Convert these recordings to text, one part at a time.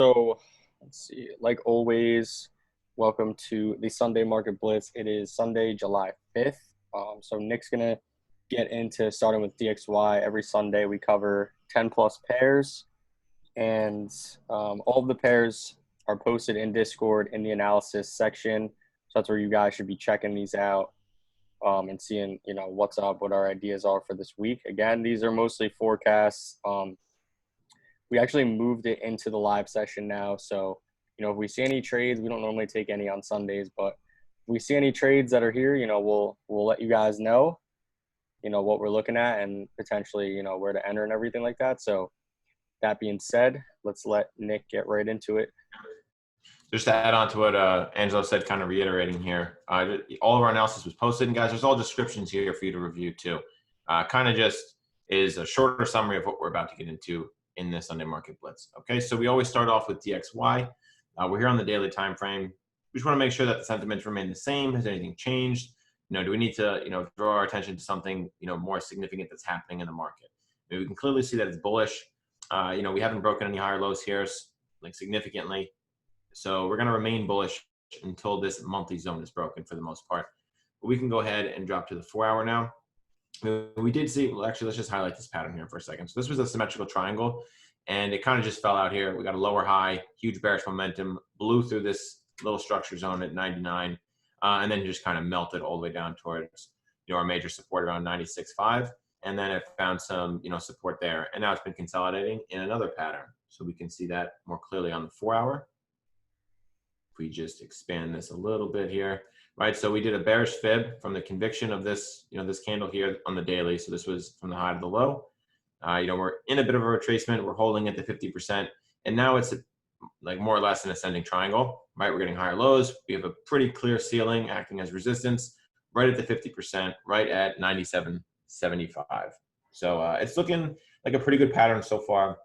So let's see, like always, welcome to the Sunday Market Blitz. It is Sunday, July 5th. So Nick's gonna get into starting with DXY. Every Sunday we cover 10 plus pairs, and all of the pairs are posted in Discord in the analysis section. So that's where you guys should be checking these out and seeing, what's up, what our ideas are for this week. Again, these are mostly forecasts. We actually moved it into the live session now. So, if we see any trades, we don't normally take any on Sundays, but if we see any trades that are here, we'll let you guys know, what we're looking at and potentially, where to enter and everything like that. So that being said, let's let Nick get right into it. Just to add on to what Angelo said, kind of reiterating here, all of our analysis was posted, and guys, there's all descriptions here for you to review too. Kind of just is a shorter summary of what we're about to get into in the Sunday Market Blitz. Okay, so we always start off with DXY. We're here on the daily time frame. We just want to make sure that the sentiments remain the same. Has anything changed? Do we need to, draw our attention to something, more significant that's happening in the market? We can clearly see that it's bullish. We haven't broken any higher lows here, like significantly. So we're going to remain bullish until this monthly zone is broken for the most part. But we can go ahead and drop to the 4-hour now. We did see, well, actually, let's just highlight this pattern here for a second. So this was a symmetrical triangle, and it kind of just fell out here. We got a lower high, huge bearish momentum, blew through this little structure zone at 99, and then just kind of melted all the way down towards, our major support around 96.5. And then it found some, support there. And now it's been consolidating in another pattern. So we can see that more clearly on the 4-hour. If we just expand this a little bit here. Right, so we did a bearish fib from the conviction of this, this candle here on the daily. So this was from the high to the low. We're in a bit of a retracement. We're holding at the 50%, and now it's like more or less an ascending triangle. Right, we're getting higher lows. We have a pretty clear ceiling acting as resistance, right at the 50%, right at 97.75. So it's looking like a pretty good pattern so far.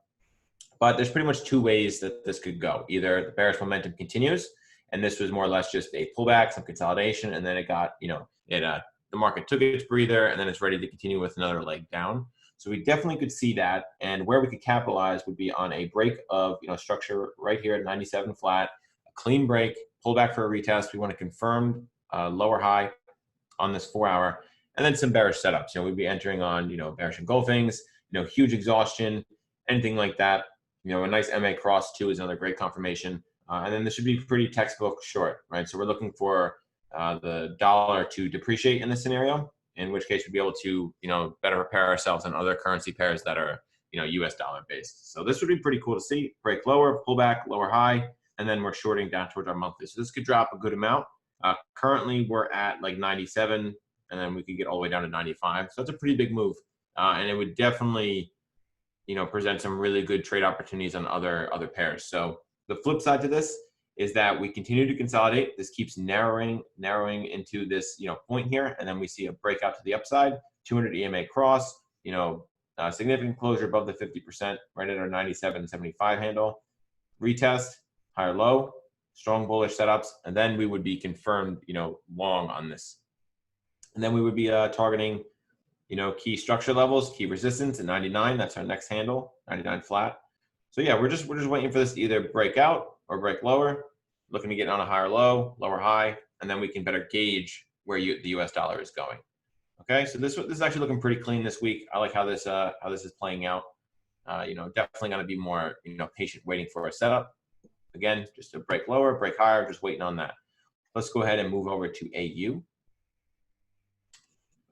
But there's pretty much two ways that this could go. Either the bearish momentum continues, and this was more or less just a pullback, some consolidation, and then it got, the market took its breather, and then it's ready to continue with another leg down. So we definitely could see that, and where we could capitalize would be on a break of, structure right here at 97 flat, a clean break, pull back for a retest. We want to confirm lower high on this 4-hour, and then some bearish setups. We'd be entering on, bearish engulfings, huge exhaustion, anything like that. A nice MA cross too is another great confirmation. And then this should be pretty textbook short, right? So we're looking for the dollar to depreciate in this scenario, in which case we'd be able to, better prepare ourselves on other currency pairs that are, US dollar based. So this would be pretty cool to see. Break lower, pull back, lower high, and then we're shorting down towards our monthly. So this could drop a good amount. Currently we're at like 97, and then we could get all the way down to 95. So that's a pretty big move. And it would definitely, present some really good trade opportunities on other pairs. So the flip side to this is that we continue to consolidate. This keeps narrowing into this, point here, and then we see a breakout to the upside, 200 EMA cross, significant closure above the 50%, right at our 97.75 handle, retest, higher low, strong bullish setups, and then we would be confirmed, long on this. And then we would be targeting, key structure levels, key resistance at 99. That's our next handle, 99 flat. So yeah, we're just waiting for this to either break out or break lower, looking to get on a higher low, lower high, and then we can better gauge where the US dollar is going. Okay, so this is actually looking pretty clean this week. I like how this is playing out. Definitely going to be more patient waiting for a setup. Again, just a break lower, break higher, just waiting on that. Let's go ahead and move over to AU.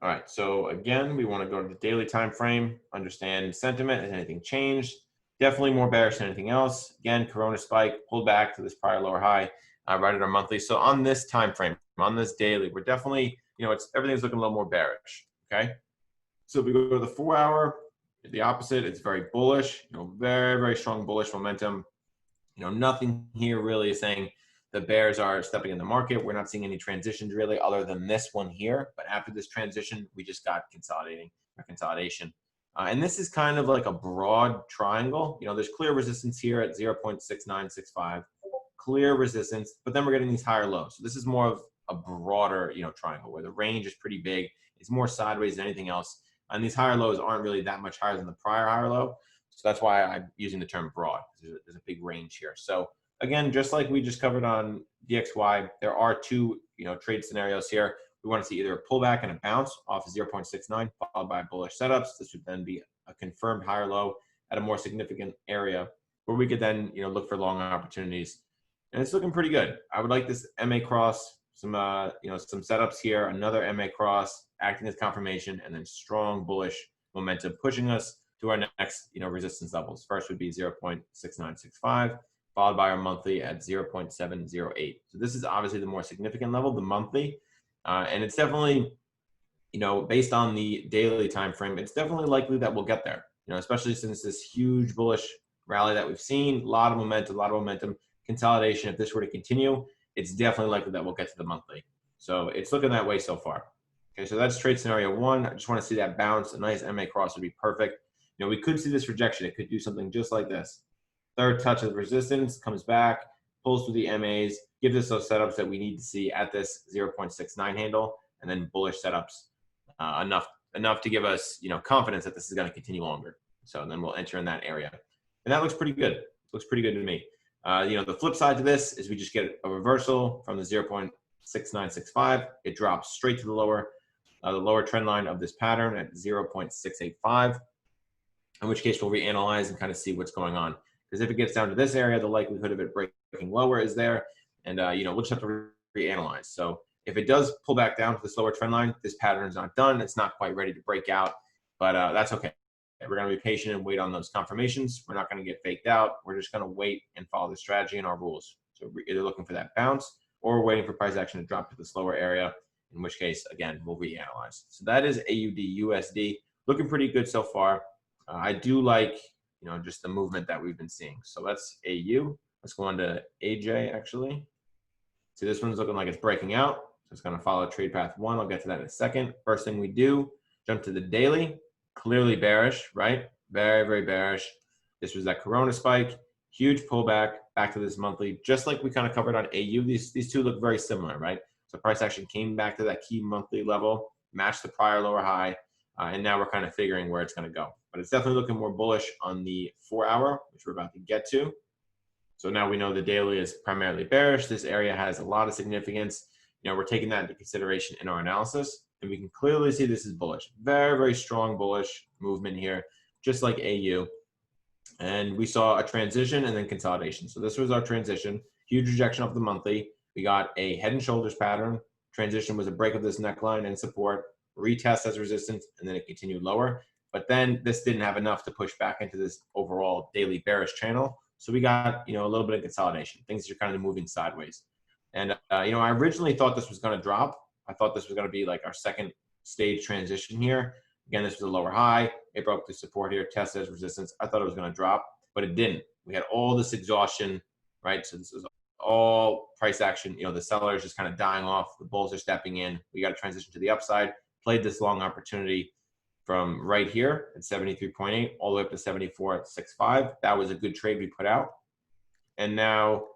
All right, so again, we want to go to the daily time frame, understand sentiment. Has anything changed? Definitely more bearish than anything else. Again, Corona spike, pulled back to this prior lower high, right at our monthly. So on this time frame, on this daily, we're definitely, everything's looking a little more bearish. Okay, so if we go to the 4-hour, the opposite, it's very bullish. Very, very strong bullish momentum. Nothing here really is saying the bears are stepping in the market. We're not seeing any transitions really, other than this one here. But after this transition, we just got consolidation. And this is kind of like a broad triangle. There's clear resistance here at 0.6965, clear resistance, but then we're getting these higher lows. So this is more of a broader, triangle where the range is pretty big. It's more sideways than anything else. And these higher lows aren't really that much higher than the prior higher low. So that's why I'm using the term broad. There's a big range here. So again, just like we just covered on DXY, there are two trade scenarios here. We want to see either a pullback and a bounce off of 0.69 followed by bullish setups. This would then be a confirmed higher low at a more significant area where we could then look for long opportunities. And it's looking pretty good. I would like this MA cross, some setups here, another MA cross acting as confirmation, and then strong bullish momentum pushing us to our next resistance levels. First would be 0.6965, followed by our monthly at 0.708. So this is obviously the more significant level, the monthly, and it's definitely based on the daily time frame, it's definitely likely that we'll get there. Especially since this huge bullish rally that we've seen, a lot of momentum, consolidation. If this were to continue, it's definitely likely that we'll get to the monthly. So it's looking that way so far. Okay, so that's trade scenario one. I just want to see that bounce. A nice MA cross would be perfect. We could see this rejection. It could do something just like this. Third touch of resistance, comes back, pulls through the MAs, gives us those setups that we need to see at this 0.69 handle, and then bullish setups enough to give us confidence that this is going to continue longer. So then we'll enter in that area, and that looks pretty good. Looks pretty good to me. The flip side to this is we just get a reversal from the 0.6965. It drops straight to the lower trend line of this pattern at 0.685. In which case we'll reanalyze and kind of see what's going on. Because if it gets down to this area, the likelihood of it breaking lower is there, and we'll just have to reanalyze. So if it does pull back down to this lower trend line, this pattern is not done. It's not quite ready to break out, but that's okay. We're going to be patient and wait on those confirmations. We're not going to get faked out. We're just going to wait and follow the strategy and our rules. So we're either looking for that bounce or we're waiting for price action to drop to this lower area, in which case, again, we'll reanalyze. So that is AUD USD. Looking pretty good so far. I do like, just the movement that we've been seeing. So that's AU. Let's go on to AJ, actually. See, this one's looking like it's breaking out. So it's going to follow trade path one. I'll get to that in a second. First thing we do, jump to the daily. Clearly bearish, right? Very, very bearish. This was that Corona spike. Huge pullback back to this monthly. Just like we kind of covered on AU, these two look very similar, right? So price action came back to that key monthly level, matched the prior lower high, and now we're kind of figuring where it's going to go. But it's definitely looking more bullish on the 4 hour, which we're about to get to. So now we know the daily is primarily bearish. This area has a lot of significance. We're taking that into consideration in our analysis, and we can clearly see this is bullish. Very, very strong bullish movement here, just like AU. And we saw a transition and then consolidation. So this was our transition, huge rejection of the monthly. We got a head and shoulders pattern. Transition was a break of this neckline and support, retest as resistance, and then it continued lower. But then this didn't have enough to push back into this overall daily bearish channel. So we got, a little bit of consolidation. Things are kind of moving sideways. And, I originally thought this was going to drop. I thought this was going to be like our second stage transition here. Again, this was a lower high. It broke the support here, tested as resistance. I thought it was going to drop, but it didn't. We had all this exhaustion, right? So this is all price action. The seller is just kind of dying off. The bulls are stepping in. We got to transition to the upside. Played this long opportunity from right here at 73.8 all the way up to 74.65. That was a good trade we put out. And now,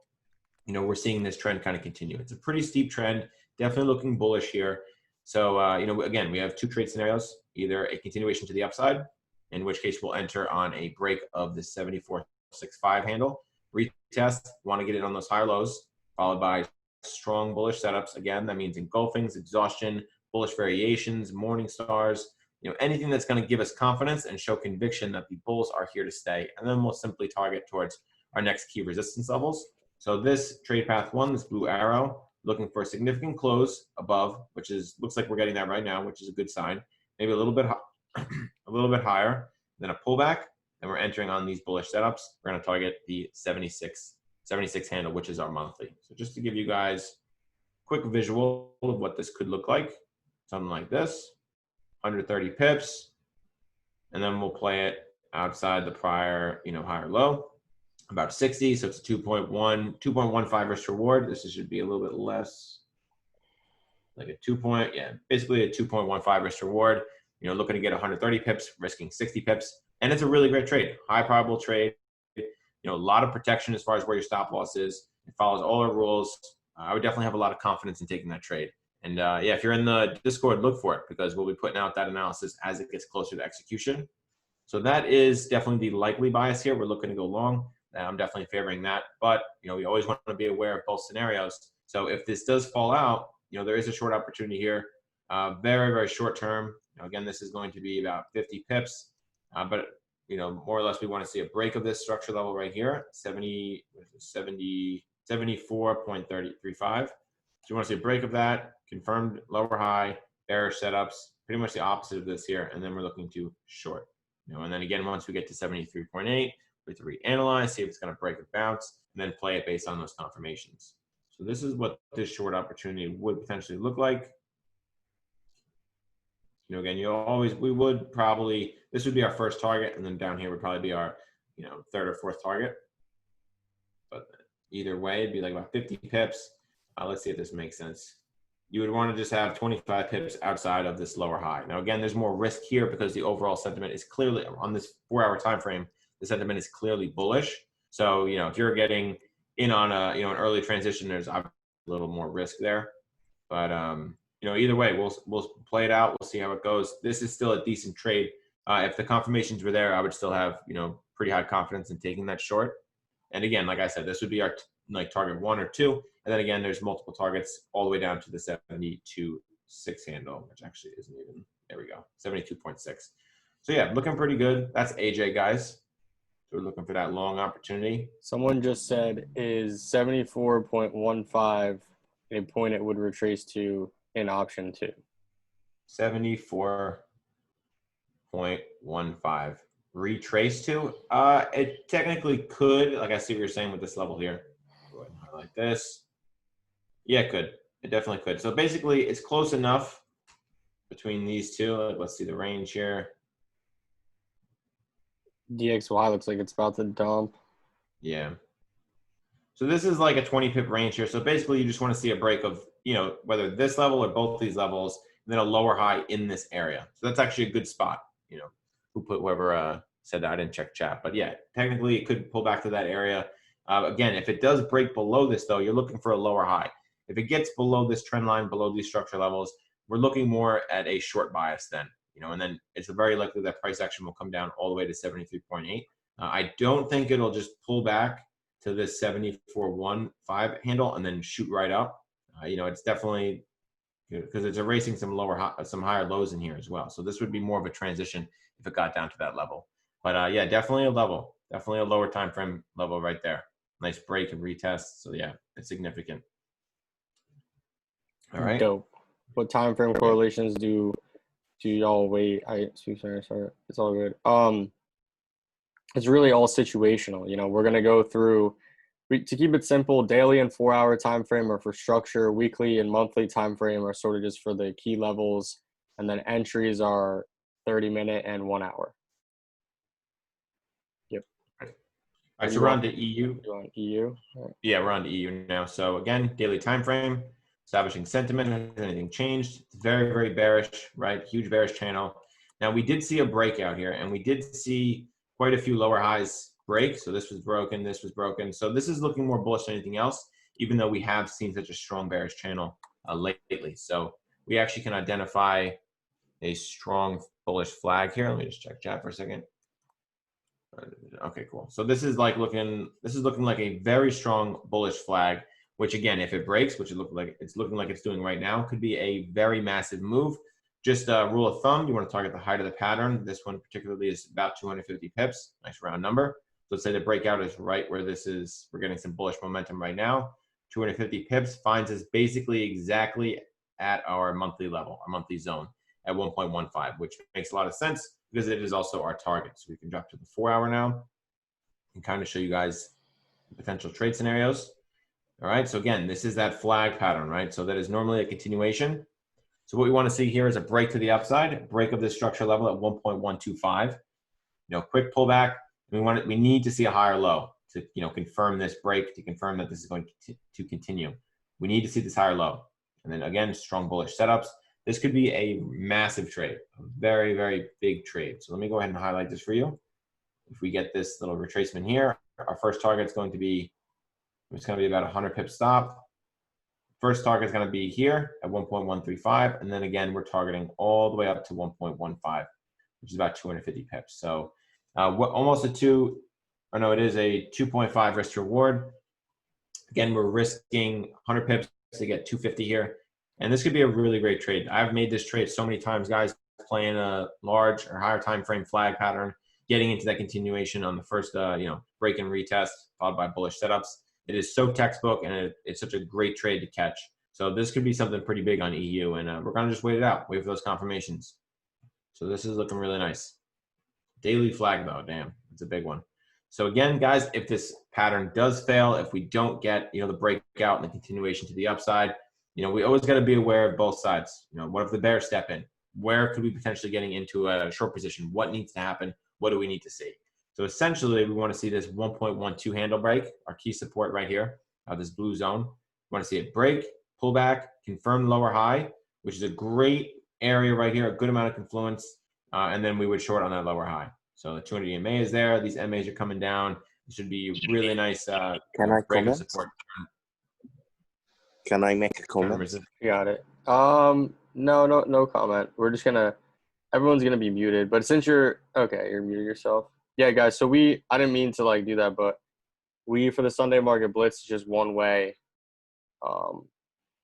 we're seeing this trend kind of continue. It's a pretty steep trend, definitely looking bullish here. So, again, we have two trade scenarios, either a continuation to the upside, in which case we'll enter on a break of the 74.65 handle. Retest, want to get it on those higher lows, followed by strong bullish setups. Again, that means engulfings, exhaustion, bullish variations, morning stars, anything that's going to give us confidence and show conviction that the bulls are here to stay. And then we'll simply target towards our next key resistance levels. So this trade path one, this blue arrow, looking for a significant close above, which looks like we're getting that right now, which is a good sign. Maybe a little bit higher, then a pullback. Then we're entering on these bullish setups. We're going to target the 76 handle, which is our monthly. So just to give you guys a quick visual of what this could look like, something like this. 130 pips, and then we'll play it outside the prior, higher low, about 60. So it's a 2.15 risk reward. This should be a little bit less, like basically a 2.15 risk reward. Looking to get 130 pips, risking 60 pips, and it's a really great trade, high probable trade. A lot of protection as far as where your stop loss is. It follows all our rules. I would definitely have a lot of confidence in taking that trade. And if you're in the Discord, look for it, because we'll be putting out that analysis as it gets closer to execution. So that is definitely the likely bias here. We're looking to go long. I'm definitely favoring that. But, we always want to be aware of both scenarios. So if this does fall out, there is a short opportunity here. Very, very short term. Again, this is going to be about 50 pips. But, more or less we want to see a break of this structure level right here, 74.35. So you want to see a break of that, confirmed lower high, bearish setups, pretty much the opposite of this here. And then we're looking to short. And then again, once we get to 73.8, we have to reanalyze, see if it's going to break or bounce, and then play it based on those confirmations. So this is what this short opportunity would potentially look like. Again, this would be our first target, and then down here would probably be our, third or fourth target. But either way, it'd be like about 50 pips. Let's see if this makes sense. You would want to just have 25 pips outside of this lower high. Now, again, there's more risk here because the overall sentiment is clearly on this 4-hour time frame. The sentiment is clearly bullish. So, if you're getting in on an early transition, there's a little more risk there. But either way, we'll play it out. We'll see how it goes. This is still a decent trade. If the confirmations were there, I would still have pretty high confidence in taking that short. And again, like I said, this would be our target 1 or 2. And then again, there's multiple targets all the way down to the 72.6 handle, which actually isn't even, there we go, 72.6. So yeah, looking pretty good. That's AJ, guys. So we're looking for that long opportunity. Someone just said, is 74.15 a point it would retrace to in option 2? 74.15. Retrace to? It technically could. Like I see what you're saying with this level here. Go ahead and highlight this. Yeah, it could. It definitely could. So basically, it's close enough between these two. Let's see the range here. DXY looks like it's about to dump. Yeah. So this is like a 20 pip range here. So basically, you just want to see a break of, whether this level or both these levels, and then a lower high in this area. So that's actually a good spot. Whoever said that, I didn't check chat. But yeah, technically, it could pull back to that area. Again, if it does break below this, though, you're looking for a lower high. If it gets below this trend line, below these structure levels, we're looking more at a short bias then. And then it's very likely that price action will come down all the way to 73.8. I don't think it'll just pull back to this 74.15 handle and then shoot right up. It's definitely because it's erasing some higher lows in here as well. So this would be more of a transition if it got down to that level. But yeah, definitely a level, definitely a lower time frame level right there. Nice break and retest. So yeah, it's significant. All right. Dope. What time frame correlations do y'all wait? Sorry. It's all good. It's really all situational. We're gonna go through, to keep it simple, daily and 4-hour time frame are for structure. Weekly and monthly time frame are sort of just for the key levels, and then entries are 30-minute and 1 hour. Yep. All right, so we're on to EU. You're on EU. Right. Yeah, we're on to EU now. So again, daily time frame, establishing sentiment. Has anything changed? It's very, very bearish, right? Huge bearish channel. Now we did see a breakout here, and we did see quite a few lower highs break. So this was broken, this was broken. So this is looking more bullish than anything else, even though we have seen such a strong bearish channel lately. So we actually can identify a strong bullish flag here. Let me just check chat for a second. Okay, cool. So this is looking like a very strong bullish flag, which again, if it breaks, which it's looking like it's doing right now, could be a very massive move. Just a rule of thumb, you want to target the height of the pattern. This one particularly is about 250 pips, nice round number. So let's say the breakout is right where this is. We're getting some bullish momentum right now. 250 pips finds us basically exactly at our monthly level, our monthly zone at 1.15, which makes a lot of sense because it is also our target. So we can drop to the 4-hour now and kind of show you guys potential trade scenarios. All right, so again, this is that flag pattern, right? So that is normally a continuation. So what we want to see here is a break to the upside, break of this structure level at 1.125. Quick pullback. We need to see a higher low to confirm this break, to confirm that this is going to continue. We need to see this higher low, and then again, strong bullish setups. This could be a massive trade, a very, very big trade. So let me go ahead and highlight this for you. If we get this little retracement here, our first target is going to be, it's going to be about 100 pip stop. First target is going to be here at 1.135, and then again, we're targeting all the way up to 1.15, which is about 250 pips. So Almost a 2, or no, it is a 2.5 risk to reward. Again, we're risking 100 pips to get 250 here. And this could be a really great trade. I've made this trade so many times, guys, playing a large or higher time frame flag pattern, getting into that continuation on the first, break and retest, followed by bullish setups. It is so textbook, and it's such a great trade to catch. So this could be something pretty big on EU, and we're going to just wait it out, wait for those confirmations. So this is looking really nice. Daily flag, though, damn, it's a big one. So again, guys, if this pattern does fail, if we don't get, the breakout and the continuation to the upside, we always got to be aware of both sides. What if the bears step in? Where could we potentially getting into a short position? What needs to happen? What do we need to see? So essentially, we want to see this 1.12 handle break, our key support right here, this blue zone. We want to see it break, pull back, confirm lower high, which is a great area right here, a good amount of confluence, and then we would short on that lower high. So the 200 EMA is there. These MAs are coming down. It should be really nice. Can I break of comment? support. Can I make a comment? Got it. No comment. We're just everyone's gonna be muted. But since you're muted yourself. Yeah, guys. So I didn't mean to do that, but for the Sunday Market Blitz, just one way.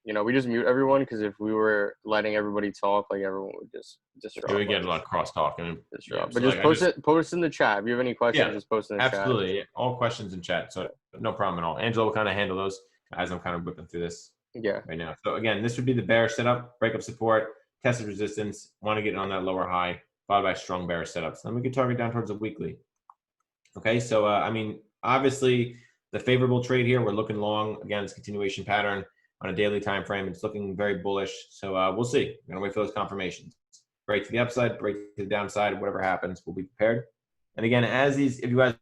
We just mute everyone because if we were letting everybody talk, everyone would just disrupt. We get a lot of crosstalk and disrupt. But just post in the chat. If you have any questions, just post in the chat. Absolutely. Yeah. All questions in chat. So no problem at all. Angela will kind of handle those as I'm kind of whipping through this right now. So again, this would be the bearish setup, breakup support, tested resistance, want to get on that lower high, followed by strong bearish setups. Then we could target down towards the weekly. Okay, so obviously the favorable trade here, we're looking long. Again, it's continuation pattern on a daily time frame. It's looking very bullish. So we'll see. We're gonna wait for those confirmations. Break to the upside, break to the downside, whatever happens, we'll be prepared. And again, if you guys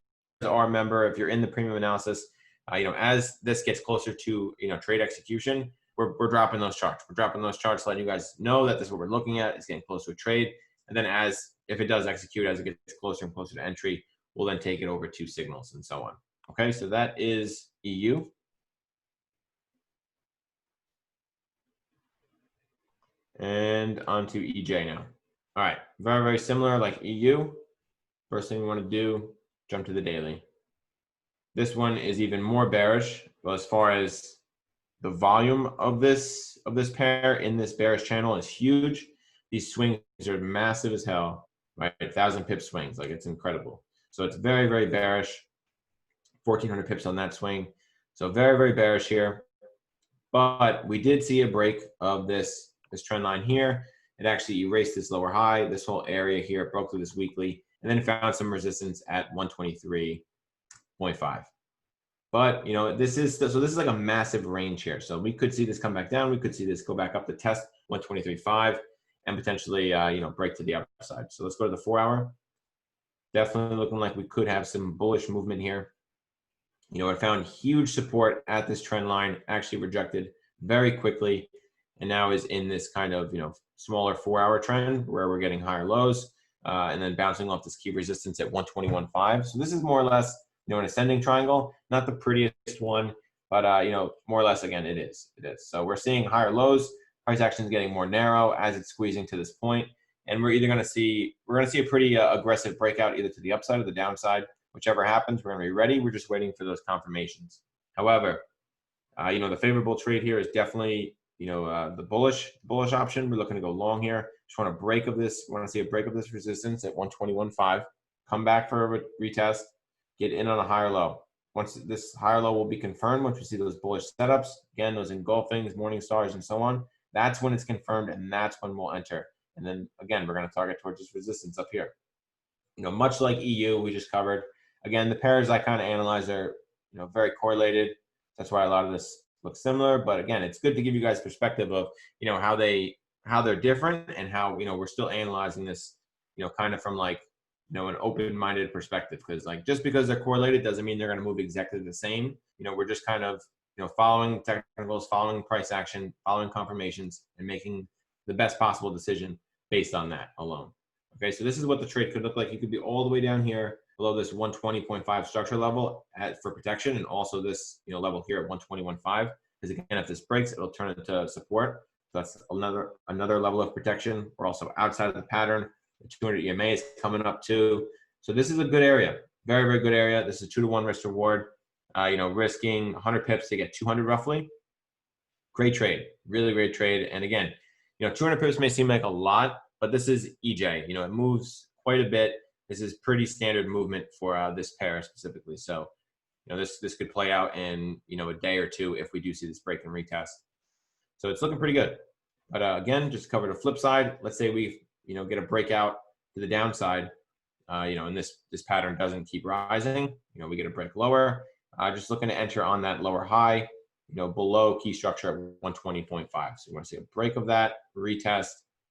are a member, if you're in the premium analysis, as this gets closer to trade execution, we're dropping those charts. We're dropping those charts, letting you guys know that this is what we're looking at. It's getting close to a trade. And then if it does execute, as it gets closer and closer to entry, we'll then take it over to signals and so on. Okay, so that is EU. And on to EJ now. All right, very, very similar like EU. First thing we want to do, jump to the daily. This one is even more bearish, but as far as the volume of this pair in this bearish channel is huge. These swings are massive as hell, right? 1,000 pip swings, it's incredible. So it's very, very bearish. 1,400 pips on that swing. So very, very bearish here. But we did see a break of this trend line here. It actually erased this lower high, this whole area here. It broke through this weekly, and then it found some resistance at 123.5. But this is like a massive range here. So we could see this come back down. We could see this go back up to test 123.5 and potentially break to the upside. So let's go to the 4-hour. Definitely looking like we could have some bullish movement here. It found huge support at this trend line, actually rejected very quickly, and now is in this kind of smaller 4-hour trend where we're getting higher lows and then bouncing off this key resistance at 121.5. So this is more or less an ascending triangle, not the prettiest one, but more or less, again, it is. So we're seeing higher lows, price action is getting more narrow as it's squeezing to this point, and we're going to see a pretty aggressive breakout either to the upside or the downside. Whichever happens, we're going to be ready. We're just waiting for those confirmations. However, the favorable trade here is definitely the bullish option. We're looking to go long here. Just want to break of this. Want to see a break of this resistance at 121.5. Come back for a retest. Get in on a higher low. Once this higher low will be confirmed, once we see those bullish setups, again, those engulfings, morning stars, and so on, that's when it's confirmed, and that's when we'll enter. And then, again, we're going to target towards this resistance up here. Much like EU, we just covered. Again, the pairs I kind of analyze are, very correlated. That's why a lot of this looks similar. But again, it's good to give you guys perspective of, how they're different and how, we're still analyzing this, kind of from an open-minded perspective, because just because they're correlated doesn't mean they're going to move exactly the same. We're just kind of following technicals, following price action, following confirmations, and making the best possible decision based on that alone. Okay, so this is what the trade could look like. You could be all the way down here below this 120.5 structure level for protection, and also this level here at 121.5. Because again, if this breaks, it'll turn into support. So that's another level of protection. We're also outside of the pattern. The 200 EMA is coming up too. So this is a good area, very, very good area. This is 2-to-1 risk reward. Risking 100 pips to get 200 roughly. Great trade, really great trade. And again, 200 pips may seem like a lot, but this is EJ. It moves quite a bit. This is pretty standard movement for this pair specifically. So, this could play out in a day or two if we do see this break and retest. So it's looking pretty good. But again, just to cover the flip side. Let's say we get a breakout to the downside. And this pattern doesn't keep rising. We get a break lower. Just looking to enter on that lower high. Below key structure at 120.5. So you want to see a break of that, retest,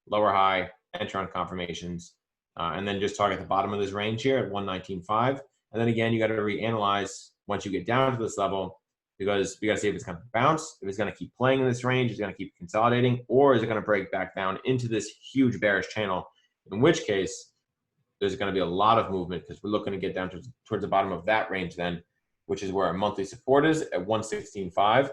lower high, enter on confirmations, and then just target the bottom of this range here at 119.5. And then again, you got to reanalyze once you get down to this level, because we got to see if it's going to bounce, if it's going to keep playing in this range, it's going to keep consolidating, or is it going to break back down into this huge bearish channel, in which case there's going to be a lot of movement because we're looking to get down towards the bottom of that range then, which is where our monthly support is at 116.5.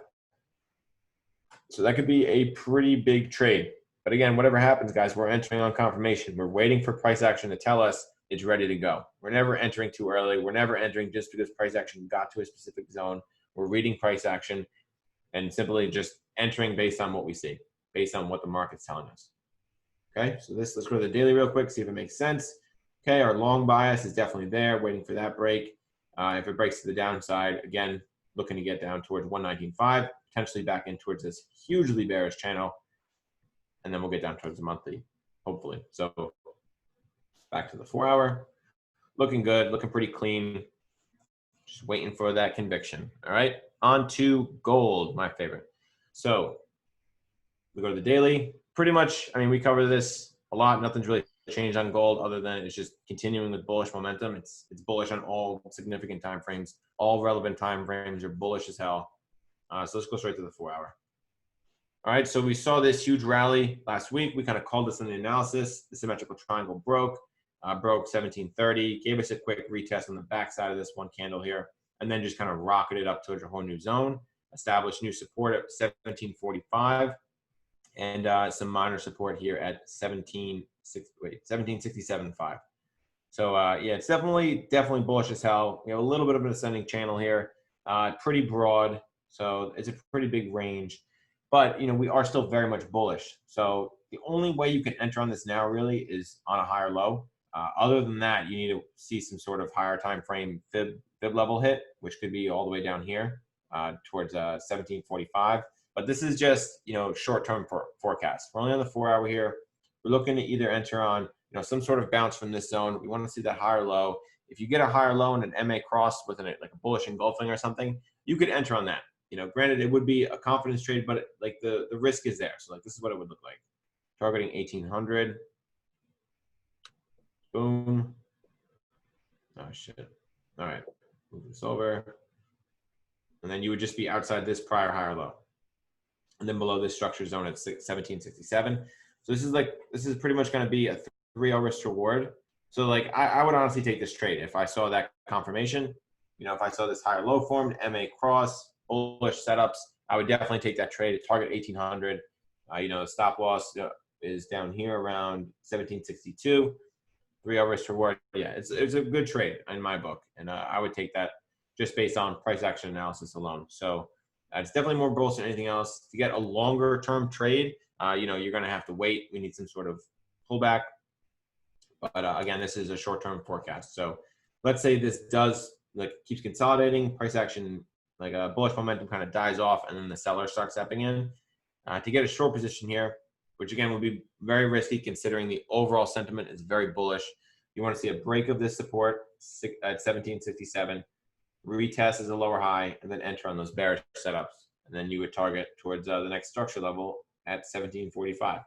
So that could be a pretty big trade. But again, whatever happens, guys, we're entering on confirmation. We're waiting for price action to tell us it's ready to go. We're never entering too early. We're never entering just because price action got to a specific zone. We're reading price action and simply just entering based on what we see, based on what the market's telling us. Okay, so let's go to the daily real quick, see if it makes sense. Okay, our long bias is definitely there, waiting for that break. If it breaks to the downside, again, looking to get down towards 119.5, potentially back in towards this hugely bearish channel, and then we'll get down towards the monthly, hopefully. So back to the 4-hour, looking good, looking pretty clean, just waiting for that conviction. All right, on to gold, my favorite. So we go to the daily. Pretty much, we cover this a lot. Nothing's really changed on gold other than it's just continuing with bullish momentum. It's bullish on all significant time frames. All relevant time frames are bullish as hell. So let's go straight to the 4-hour. All right, so we saw this huge rally last week. We kind of called this in the analysis. The symmetrical triangle broke 1730, gave us a quick retest on the backside of this one candle here, and then just kind of rocketed up towards a whole new zone, established new support at 1745, and some minor support here at 1767.5. So yeah, it's definitely bullish as hell. We have a little bit of an ascending channel here, pretty broad, so it's a pretty big range. But we are still very much bullish. So the only way you can enter on this now really is on a higher low. Other than that, you need to see some sort of higher time frame fib level hit, which could be all the way down here towards 1745. But this is just short-term forecast. We're only on the 4-hour here. We're looking to either enter on some sort of bounce from this zone. We want to see that higher low. If you get a higher low and an MA cross with like a bullish engulfing or something, you could enter on that. Granted, it would be a confidence trade, but like the risk is there. So this is what it would look like. Targeting 1800. Boom. Oh shit. All right. Move this over. And then you would just be outside this prior higher low. And then below this structure zone at 1767. So this is pretty much going to be a 3-hour risk reward. So I would honestly take this trade if I saw that confirmation. If I saw this higher low formed, MA cross, bullish setups, I would definitely take that trade. Target 1800. The stop loss is down here around 1762. 3-hour risk reward. Yeah, it's a good trade in my book, and I would take that just based on price action analysis alone. So it's definitely more bullish than anything else. To get a longer term trade, you're going to have to wait. We need some sort of pullback. But again, this is a short term forecast. So let's say this does keeps consolidating, price action bullish momentum kind of dies off, and then the seller starts stepping in to get a short position here, which again will be very risky considering the overall sentiment is very bullish. You want to see a break of this support at 1767, retest as a lower high, and then enter on those bearish setups. And then you would target towards the next structure level at 1745,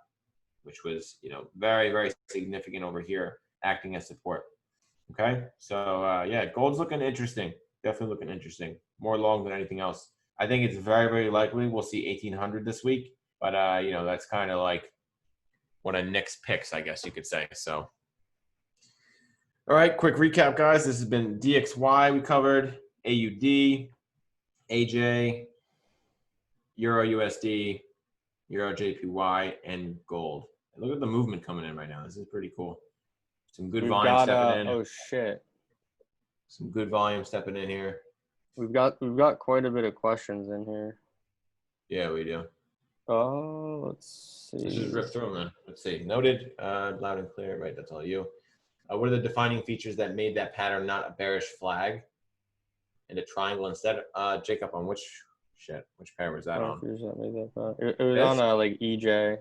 which was very, very significant over here, acting as support. Okay, so yeah, gold's looking interesting. Definitely looking interesting. More long than anything else. I think it's very, very likely we'll see 1800 this week. But, that's kind of like one of Nick's picks, I guess you could say. So, all right, quick recap, guys. This has been DXY. We covered AUD, AJ, Euro USD, Euro JPY, and gold. And look at the movement coming in right now. This is pretty cool. Some good We've volume got stepping in. oh shit. Some good volume stepping in here. We've got quite a bit of questions in here. Yeah, we do. Oh, let's Let's see. just rip through them then. Let's see. Noted, loud and clear. Right, that's all you. What are the defining features that made that pattern not a bearish flag and a triangle instead? Jacob, on which pair was that on? Features that made that bad. It was This? on like EJ.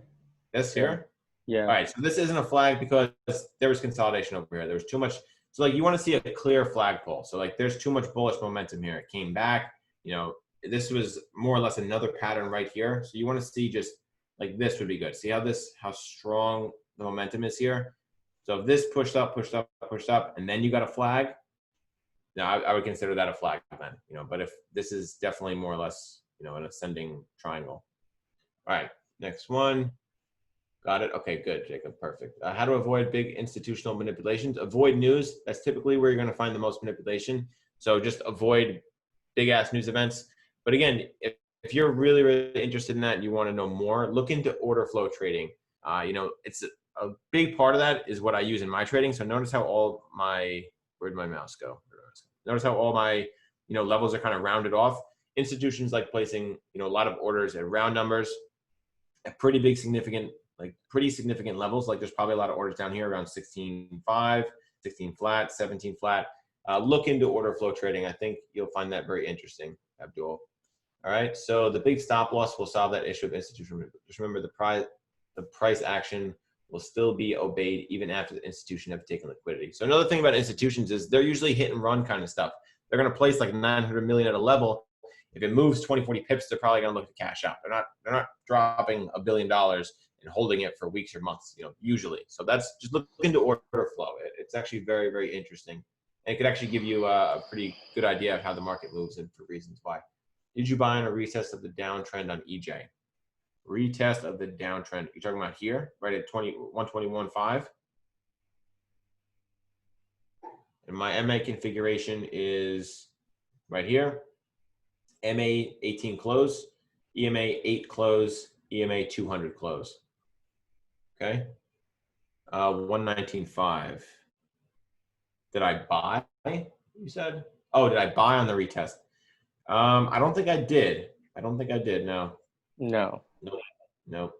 This Yeah. here? Yeah. All right, so this isn't a flag because there was consolidation over here. There was too much. So like you want to see a clear flagpole. So like there's too much bullish momentum here. It came back. You know, this was more or less another pattern right here. So you want to see just like this would be good. See how strong the momentum is here. So if this pushed up, and then you got a flag, now I would consider that a flag then. You know, but if this is definitely more or less, you know, an ascending triangle. All right, next one. Got it. Okay, good, Jacob. Perfect. How to avoid big institutional manipulations? Avoid news. That's typically where you're going to find the most manipulation. So just avoid big ass news events. But again, if you're really, really interested in that and you want to know more, look into order flow trading. You know, it's a big part of that is what I use in my trading. So notice how all my, where'd my mouse go? Notice how all my, you know, levels are kind of rounded off. Institutions like placing, you know, a lot of orders at round numbers at pretty significant levels. Like there's probably a lot of orders down here around 16.5, 16 flat, 17 flat. Look into order flow trading. I think you'll find that very interesting, Abdul. All right, so the big stop loss will solve that issue of institution. Just remember the price action will still be obeyed even after the institution have taken liquidity. So another thing about institutions is they're usually hit and run kind of stuff. They're going to place like 900 million at a level. If it moves 20, 40 pips, they're probably going to look to cash out. They're not dropping $1 billion and holding it for weeks or months, you know, usually. So that's just look into order flow. It's actually very, very interesting. And it could actually give you a pretty good idea of how the market moves and for reasons why. Did you buy on a retest of the downtrend on EJ? Retest of the downtrend. You're talking about here, right at 121.5. And my MA configuration is right here. MA 18 close, EMA 8 close, EMA 200 close. Okay. 119.5. Did I buy? You said? Oh, did I buy on the retest? I don't think I did. No. No. Nope.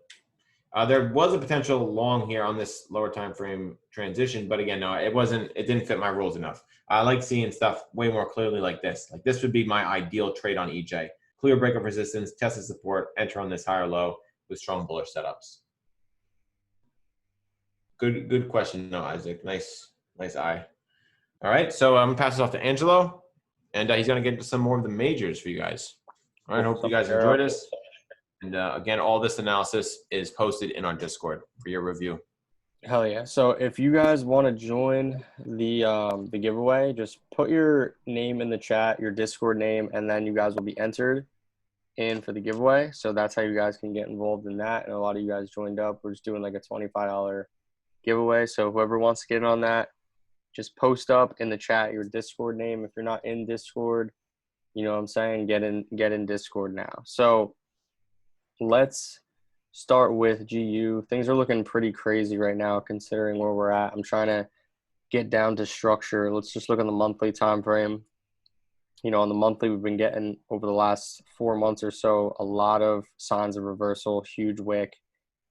There was a potential long here on this lower time frame transition, but again, no, it wasn't. It didn't fit my rules enough. I like seeing stuff way more clearly like this. Like this would be my ideal trade on EJ. Clear break of resistance, test of support, enter on this higher low with strong bullish setups. Good question, no, Isaac. Nice eye. All right, so I'm gonna pass it off to Angelo, and he's gonna get into some more of the majors for you guys. All right, hope you guys enjoyed this. And again, all this analysis is posted in our Discord for your review. Hell yeah. So if you guys want to join the giveaway, just put your name in the chat, your Discord name, and then you guys will be entered in for the giveaway. So that's how you guys can get involved in that. And a lot of you guys joined up. We're just doing like a $25 giveaway. So whoever wants to get in on that, just post up in the chat your Discord name. If you're not in Discord, you know what I'm saying, get in Discord now. So let's start with GU. Things are looking pretty crazy right now considering where we're at. I'm trying to get down to structure. Let's just look on the monthly time frame. You know, on the monthly, we've been getting over the last 4 months or so a lot of signs of reversal, huge wick,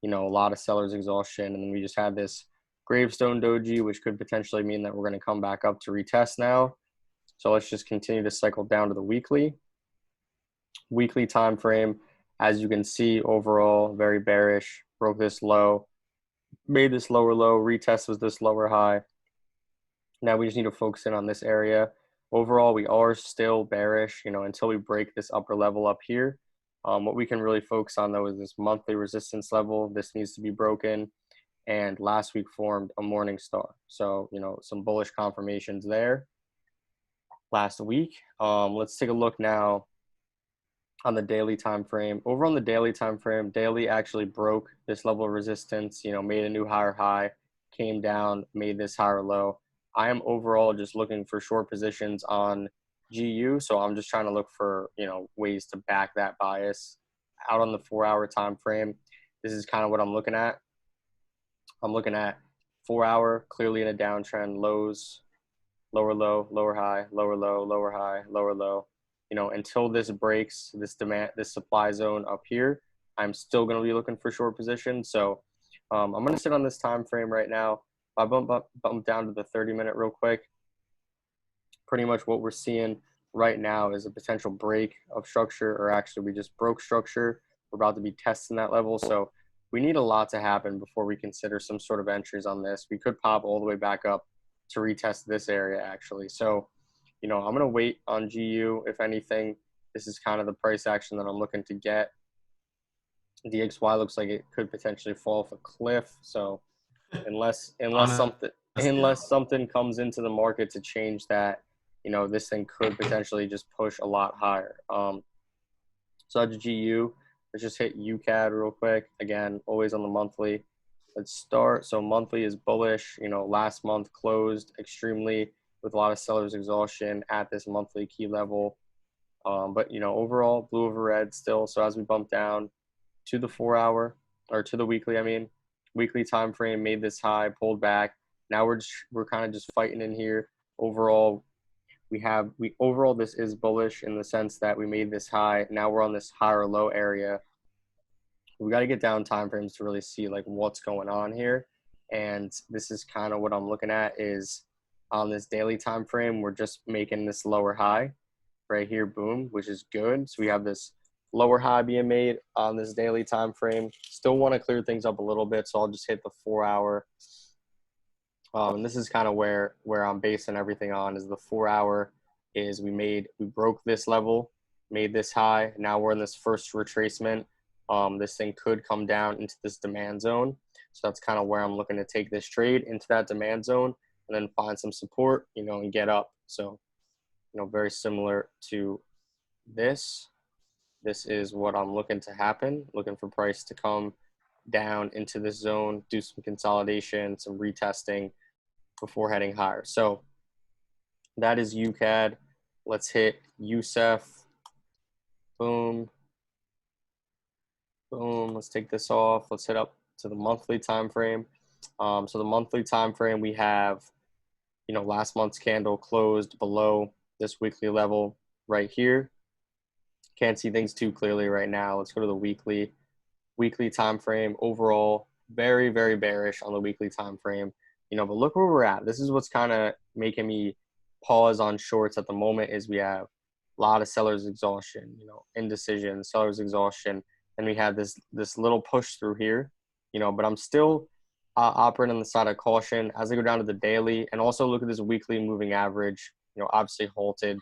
you know, a lot of sellers exhaustion. And then we just had this gravestone doji, which could potentially mean that we're going to come back up to retest now. So let's just continue to cycle down to the weekly time frame. As you can see, overall, very bearish, broke this low, made this lower low, retest was this lower high. Now we just need to focus in on this area. Overall, we are still bearish, you know, until we break this upper level up here. What we can really focus on, though, is this monthly resistance level. This needs to be broken. And last week formed a morning star. So, you know, some bullish confirmations there last week. Let's take a look now on the daily time frame. Over on the daily time frame, daily actually broke this level of resistance, you know, made a new higher high, came down, made this higher low. I am overall just looking for short positions on GU, so I'm just trying to look for, you know, ways to back that bias out on the 4-hour time frame. This is kind of what I'm looking at. I'm looking at 4 hour, clearly in a downtrend, lows, lower low, lower high, lower low, lower high, lower low. Until this breaks this supply zone up here, I'm still going to be looking for short positions. So I'm going to sit on this time frame right now. I bump down to the 30-minute real quick. Pretty much what we're seeing right now is a potential break of structure, or actually we just broke structure. We're about to be testing that level. So we need a lot to happen before we consider some sort of entries on this. We could pop all the way back up to retest this area actually. So, I'm going to wait on GU. If anything, this is kind of the price action that I'm looking to get. DXY looks like it could potentially fall off a cliff. So unless something comes into the market to change that, this thing could potentially just push a lot higher. So that's GU. Let's just hit UCAD real quick. Again, always on the monthly. Let's start. So monthly is bullish. Last month closed extremely with a lot of sellers exhaustion at this monthly key level. But overall blue over red still. So as we bump down to the 4 hour, or to the weekly, weekly time frame, made this high, pulled back. Now we're kind of just fighting in here. Overall, this is bullish in the sense that we made this high. Now we're on this high or low area. We got to get down time frames to really see like what's going on here. And this is kind of what I'm looking at is on this daily time frame, we're just making this lower high right here, boom, which is good. So we have this lower high being made on this daily time frame. Still want to clear things up a little bit, so I'll just hit the 4 hour. And this is kind of where I'm basing everything on is the 4 hour is we broke this level, made this high. Now we're in this first retracement. This thing could come down into this demand zone. So that's kind of where I'm looking to take this trade into that demand zone and then find some support, and get up. So, very similar to this. This is what I'm looking to happen, looking for price to come down into this zone, do some consolidation, some retesting before heading higher. So that is UCAD. Let's hit USEF. Boom. Boom. Let's take this off. Let's hit up to the monthly time frame. So the monthly time frame, we have, last month's candle closed below this weekly level right here. Can't see things too clearly right now. Let's go to the weekly time frame. Overall, very, very bearish on the weekly time frame. But look where we're at. This is what's kind of making me pause on shorts at the moment is we have a lot of sellers exhaustion, indecision, sellers exhaustion. And we have this little push through here, but I'm still operating on the side of caution as I go down to the daily and also look at this weekly moving average, obviously halted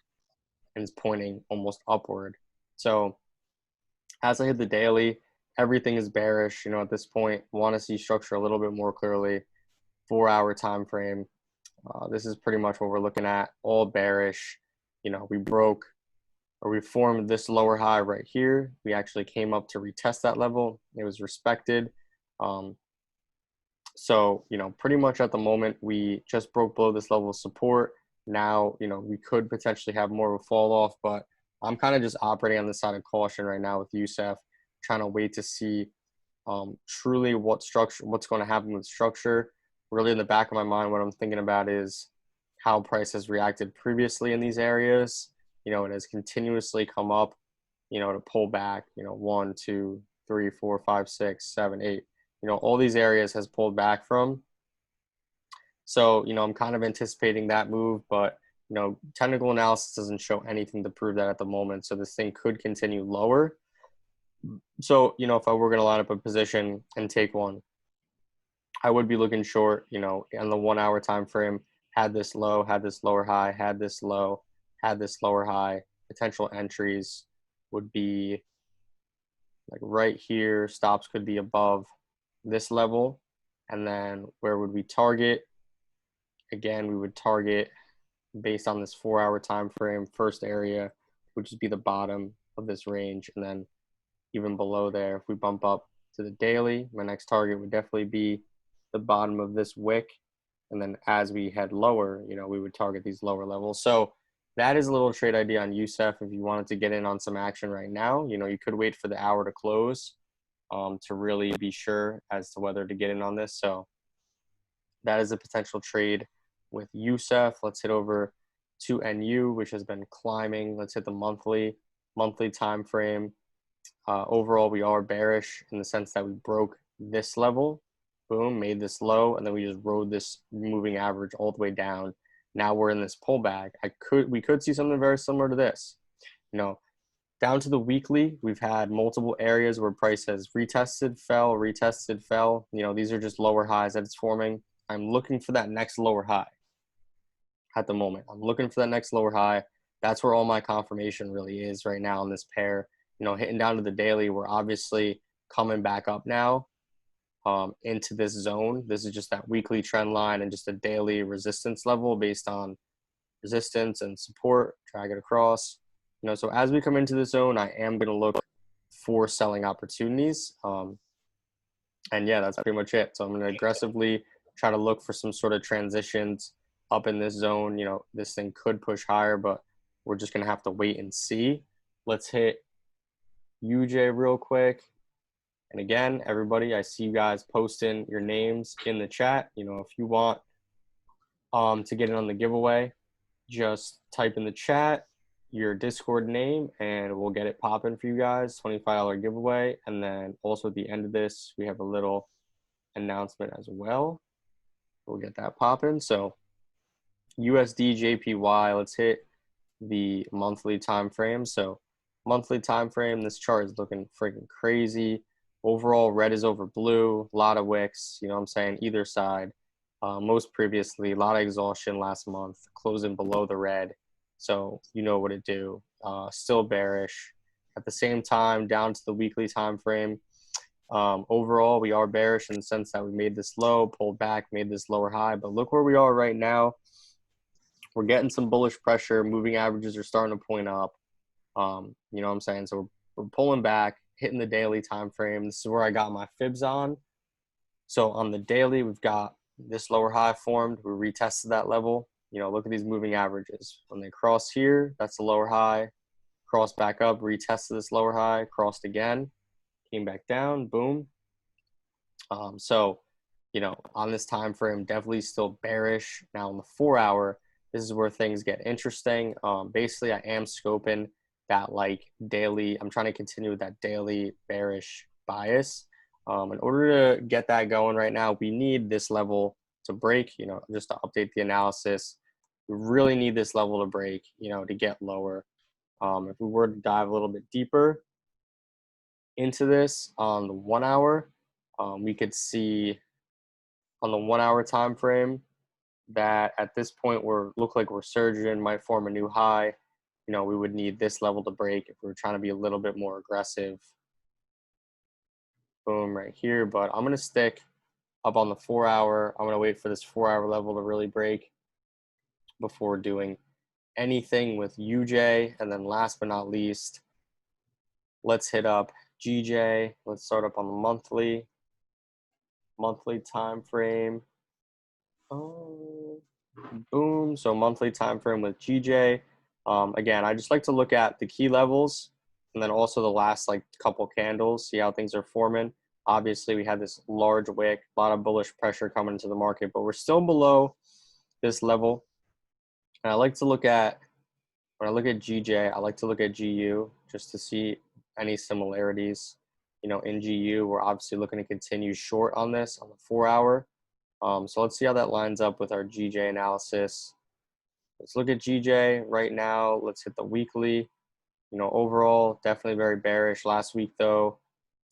and is pointing almost upward. So as I hit the daily, everything is bearish, at this point. Want to see structure a little bit more clearly. 4 hour time frame. This is pretty much what we're looking at, all bearish. We formed this lower high right here. We actually came up to retest that level. It was respected. So, pretty much at the moment, we just broke below this level of support. Now, we could potentially have more of a fall off, but I'm kind of just operating on the side of caution right now with USEF, trying to wait to see truly what's going to happen with structure. Really in the back of my mind, what I'm thinking about is how price has reacted previously in these areas. It has continuously come up, to pull back, 1, 2, 3, 4, 5, 6, 7, 8. All these areas has pulled back from. So, I'm kind of anticipating that move, but, technical analysis doesn't show anything to prove that at the moment. So this thing could continue lower. So, if I were going to line up a position and take one, I would be looking short, on the 1 hour time frame, had this low, had this lower high, had this low, had this lower high. Potential entries would be like right here. Stops could be above this level. And then where would we target? Again, we would target based on this 4 hour time frame. First area would just be the bottom of this range. And then even below there, if we bump up to the daily, my next target would definitely be the bottom of this wick. And then as we head lower, we would target these lower levels. So that is a little trade idea on USEF. If you wanted to get in on some action right now, you could wait for the hour to close to really be sure as to whether to get in on this. So that is a potential trade with USEF. Let's hit over to NU, which has been climbing. Let's hit the monthly time frame. Overall, we are bearish in the sense that we broke this level, boom, made this low, and then we just rode this moving average all the way down. Now we're in this pullback. We could see something very similar to this. You know, down to the weekly, we've had multiple areas where price has retested, fell. You know, these are just lower highs that it's forming. I'm looking for that next lower high at the moment. I'm looking for that next lower high. That's where all my confirmation really is right now in this pair. You know, hitting down to the daily, we're obviously coming back up now into this zone. This is just that weekly trend line and just a daily resistance level based on resistance and support, drag it across. You know, so as we come into the zone, I am going to look for selling opportunities. And yeah, that's pretty much it. So I'm going to aggressively try to look for some sort of transitions up in this zone. You know, this thing could push higher, but we're just going to have to wait and see. Let's hit UJ real quick. And again, everybody, I see you guys posting your names in the chat. You know, if you want to get in on the giveaway, just type in the chat your Discord name and we'll get it popping for you guys. $25 giveaway. And then also at the end of this, we have a little announcement as well. We'll get that popping. So USD JPY, let's hit the monthly time frame. So monthly time frame, this chart is looking freaking crazy. Overall, red is over blue, a lot of wicks, you know what I'm saying, either side. Most previously, a lot of exhaustion last month, closing below the red. So you know what it do. Still bearish. At the same time, down to the weekly time frame. Overall, we are bearish in the sense that we made this low, pulled back, made this lower high. But look where we are right now. We're getting some bullish pressure. Moving averages are starting to point up. You know what I'm saying? So we're pulling back, hitting the daily time frame. This is where I got my fibs on. So on the daily, we've got this lower high formed. We retested that level. You know, look at these moving averages. When they cross here, that's the lower high. Cross back up, retested this lower high, crossed again, came back down, boom. So, you know, on this time frame, definitely still bearish. Now on the 4 hour, this is where things get interesting. Basically, I am scoping that like daily. I'm trying to continue with that daily bearish bias. In order to get that going right now, we need this level to break, you know, just to update the analysis. We really need this level to break, you know, to get lower. If we were to dive a little bit deeper into this on the 1 hour, we could see on the 1 hour time frame that at this point look like we're surging, might form a new high. You know, we would need this level to break if we were trying to be a little bit more aggressive. Boom, right here. But I'm going to stick up on the 4 hour. I'm going to wait for this 4 hour level to really break before doing anything with UJ. And then last but not least, let's hit up GJ. Let's start up on the monthly time frame. Oh, boom. So monthly time frame with GJ. Again, I just like to look at the key levels and then also the last like couple candles, see how things are forming. Obviously, we had this large wick, a lot of bullish pressure coming into the market, but we're still below this level. And I like to look at, when I look at GJ, I like to look at GU just to see any similarities. You know, in GU, we're obviously looking to continue short on this on the 4 hour. So let's see how that lines up with our GJ analysis. Let's look at GJ right now. Let's hit the weekly. You know, overall, definitely very bearish. Last week, though,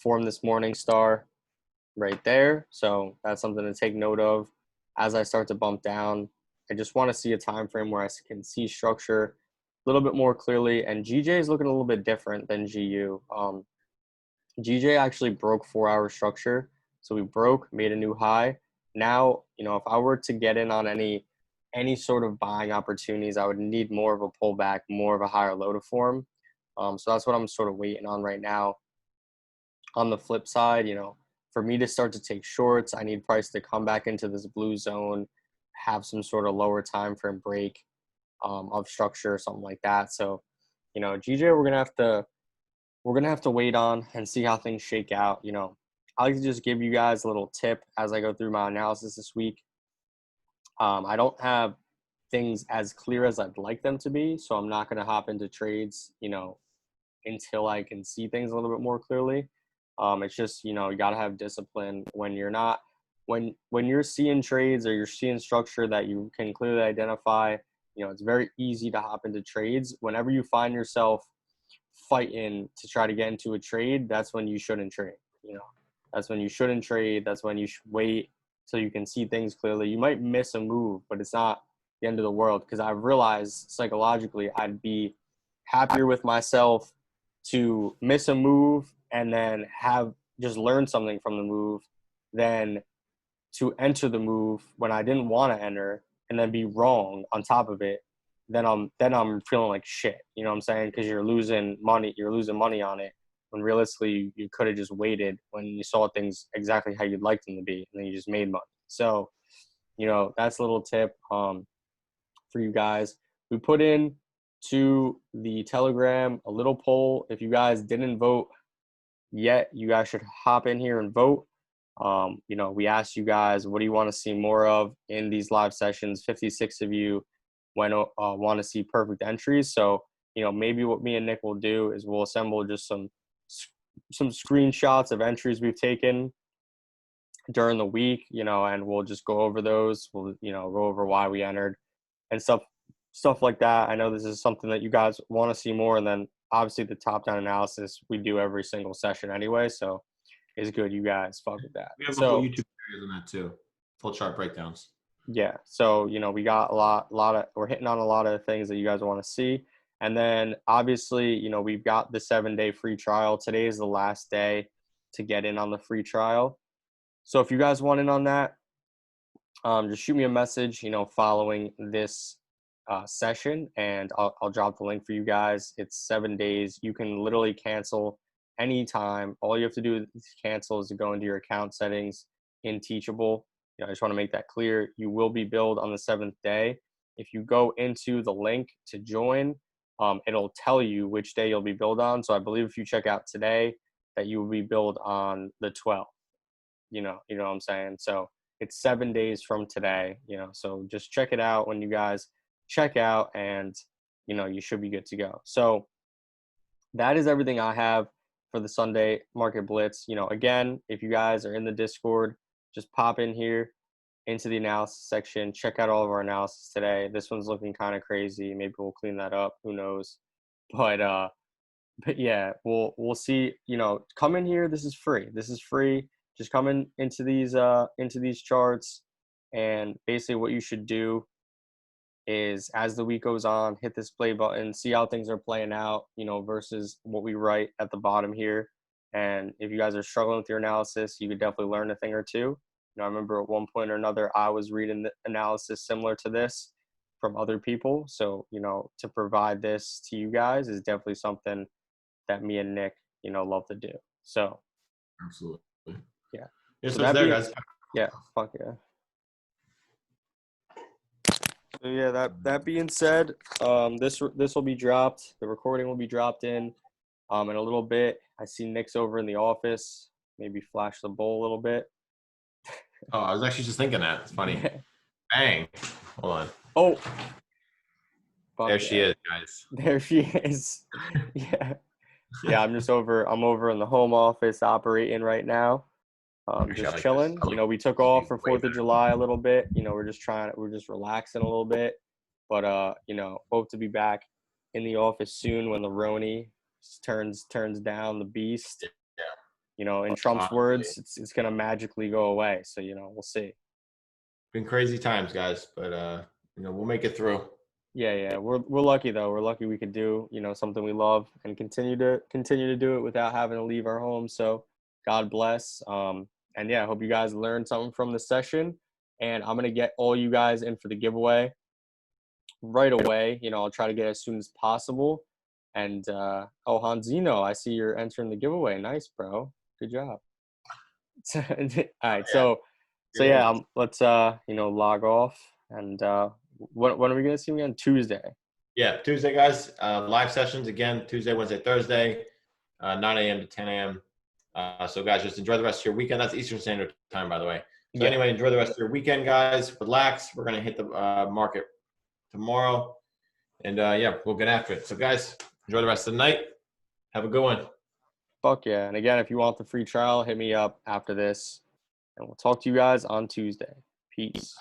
formed this morning star right there. So that's something to take note of. As I start to bump down, I just want to see a time frame where I can see structure a little bit more clearly. And GJ is looking a little bit different than GU. GJ actually broke 4 hour structure. So we broke, made a new high. Now, you know, if I were to get in on any sort of buying opportunities, I would need more of a pullback, more of a higher low to form. So that's what I'm sort of waiting on right now. On the flip side, you know, for me to start to take shorts, I need price to come back into this blue zone, have some sort of lower time frame break of structure or something like that. So, you know, GJ, we're gonna have to wait on and see how things shake out. You know, I like to just give you guys a little tip as I go through my analysis this week. I don't have things as clear as I'd like them to be, so I'm not going to hop into trades, until I can see things a little bit more clearly. It's just, you got to have discipline when you're not when you're seeing trades or you're seeing structure that you can clearly identify. It's very easy to hop into trades. Whenever you find yourself fighting to try to get into a trade, that's when you shouldn't trade. That's when you shouldn't trade. That's when you should wait so you can see things clearly. You might miss a move, but it's not the end of the world, because I've realized psychologically I'd be happier with myself to miss a move and then have just learn something from the move than to enter the move when I didn't want to enter and then be wrong on top of it. Then I'm feeling like shit. You know what I'm saying? Because you're losing money. You're losing money on it when realistically you could have just waited when you saw things exactly how you'd like them to be, and then you just made money. So, that's a little tip for you guys. We put in to the Telegram a little poll. If you guys didn't vote yet, you guys should hop in here and vote. We asked you guys, what do you want to see more of in these live sessions? 56 of you want to see perfect entries. So, maybe what me and Nick will do is we'll assemble just some screenshots of entries we've taken during the week, and we'll just go over those. We'll, go over why we entered and stuff like that. I know this is something that you guys want to see more. And then obviously the top-down analysis we do every single session anyway. So it's good. You guys fuck with that. We have a whole YouTube series on that too. Full chart breakdowns. Yeah. So, we got we're hitting on a lot of things that you guys want to see. And then obviously, we've got the 7-day free trial. Today is the last day to get in on the free trial. So if you guys want in on that, just shoot me a message, following this session, and I'll drop the link for you guys. It's 7 days. You can literally cancel anytime. All you have to do to cancel is to go into your account settings in Teachable. I just want to make that clear. You will be billed on the 7th day. If you go into the link to join, it'll tell you which day you'll be billed on. So I believe if you check out today, that you will be billed on the 12th. You know what I'm saying? So it's 7 days from today, so just check it out when you guys check out, and, you should be good to go. So that is everything I have for the Sunday Market Blitz. Again, if you guys are in the Discord, just pop in here into the analysis section. Check out all of our analysis today. This one's looking kind of crazy. Maybe we'll clean that up. Who knows? But yeah, we'll see. Come in here. This is free. Just come into these charts, and basically what you should do is, as the week goes on, hit this play button, see how things are playing out, versus what we write at the bottom here. And if you guys are struggling with your analysis, you could definitely learn a thing or two. I remember at one point or another, I was reading the analysis similar to this from other people. So, to provide this to you guys is definitely something that me and Nick, love to do. So, absolutely. Yeah. So there, guys. Yeah. Fuck yeah. So yeah, that being said, this will be dropped. The recording will be dropped in a little bit. I see Nick's over in the office. Maybe flash the bowl a little bit. Oh, I was actually just thinking that. It's funny. Yeah. Bang. Hold on. Oh. There she is, guys. There she is. Yeah. Yeah, I'm over in the home office operating right now. Just chilling. We took off for 4th of July a little bit. We're just relaxing a little bit. But hope to be back in the office soon when the Roni turns down the beast. Yeah. In Trump's words, it's gonna magically go away. So we'll see. Been crazy times, guys, but we'll make it through. Yeah. We're lucky though. We're lucky we could do something we love and continue to do it without having to leave our home. So God bless. And yeah, I hope you guys learned something from the session. And I'm gonna get all you guys in for the giveaway right away. I'll try to get as soon as possible. And Hanzino, I see you're entering the giveaway. Nice, bro. Good job. All right, so yeah, let's log off. And when are we gonna see me on Tuesday? Yeah, Tuesday, guys. Live sessions again, Tuesday, Wednesday, Thursday, 9 a.m. to 10 a.m. So guys, just enjoy the rest of your weekend. That's Eastern Standard Time, by the way. So Yeah. anyway, enjoy the rest of your weekend, guys. Relax. We're going to hit the market tomorrow. And, yeah, we'll get after it. So, guys, enjoy the rest of the night. Have a good one. Fuck yeah. And again, if you want the free trial, hit me up after this. And we'll talk to you guys on Tuesday. Peace.